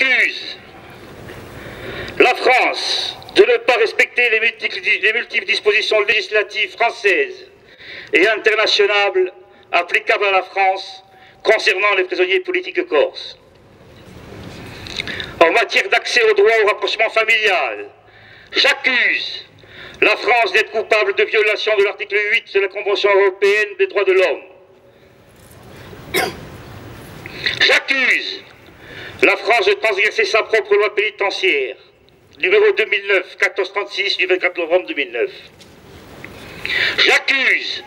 J'accuse la France de ne pas respecter les multiples dispositions législatives françaises et internationales applicables à la France concernant les prisonniers politiques corses. En matière d'accès au droit au rapprochement familial, j'accuse la France d'être coupable de violation de l'article 8 de la Convention européenne des droits de l'homme. J'accuse la France de transgresser sa propre loi pénitentiaire, numéro 2009-1436 du 24 novembre 2009. J'accuse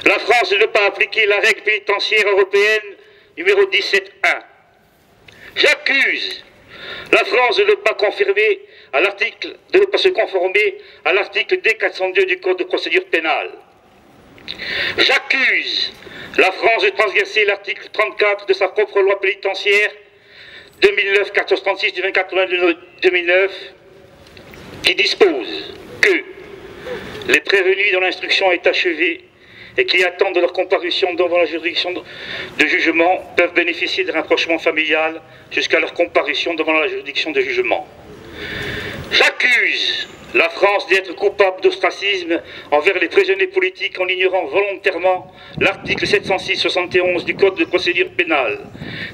la France de ne pas appliquer la règle pénitentiaire européenne numéro 17.1. J'accuse la France de ne pas se conformer à l'article D402 du Code de procédure pénale. J'accuse la France de transgresser l'article 34 de sa propre loi pénitentiaire 2009-1436 du 24 novembre 2009 qui dispose que les prévenus dont l'instruction est achevée et qui attendent leur comparution devant la juridiction de jugement peuvent bénéficier d'un rapprochement familial jusqu'à leur comparution devant la juridiction de jugement. J'accuse la France d'être coupable d'ostracisme envers les prisonniers politiques en ignorant volontairement l'article 706-71 du Code de procédure pénale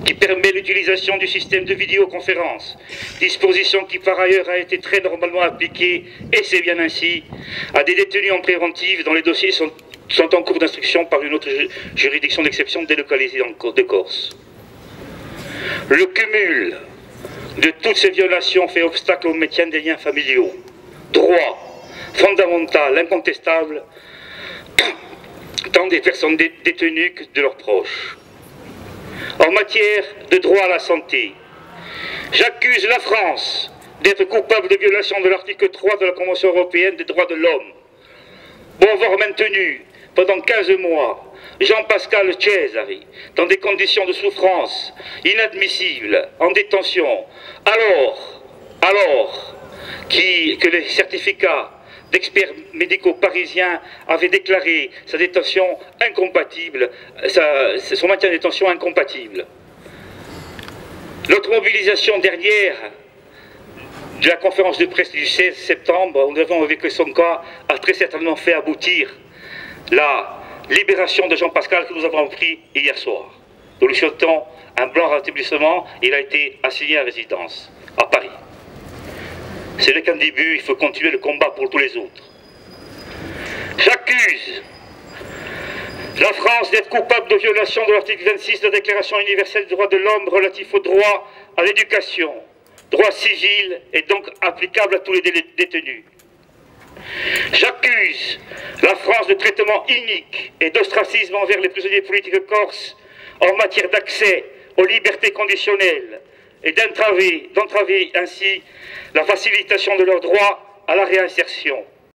qui permet l'utilisation du système de vidéoconférence, disposition qui par ailleurs a été très normalement appliquée, et c'est bien ainsi, à des détenus en préventive dont les dossiers sont en cours d'instruction par une autre juridiction d'exception délocalisée de Corse. Le cumul de toutes ces violations fait obstacle au maintien des liens familiaux, droit fondamental, incontestable, tant des personnes détenues que de leurs proches. En matière de droit à la santé, j'accuse la France d'être coupable de violation de l'article 3 de la Convention européenne des droits de l'homme, pour avoir maintenu pendant 15 mois Jean-Pascal Cesari dans des conditions de souffrance inadmissibles, en détention, alors que les certificats d'experts médicaux parisiens avaient déclaré sa détention incompatible, son maintien en détention incompatible. Notre mobilisation dernière de la conférence de presse du 16 septembre, nous avons vécu son cas, a très certainement fait aboutir la libération de Jean-Pascal que nous avons pris hier soir. Nous lui souhaitons un blanc rétablissement. Il a été assigné à résidence à Paris. C'est le qu'un début, il faut continuer le combat pour tous les autres. J'accuse la France d'être coupable de violation de l'article 26 de la Déclaration universelle des droits de l'homme relatif au droit à l'éducation, droit civil et donc applicable à tous les détenus. J'accuse la France de traitement inique et d'ostracisme envers les prisonniers politiques corses en matière d'accès aux libertés conditionnelles et d'entraver ainsi la facilitation de leur droit à la réinsertion.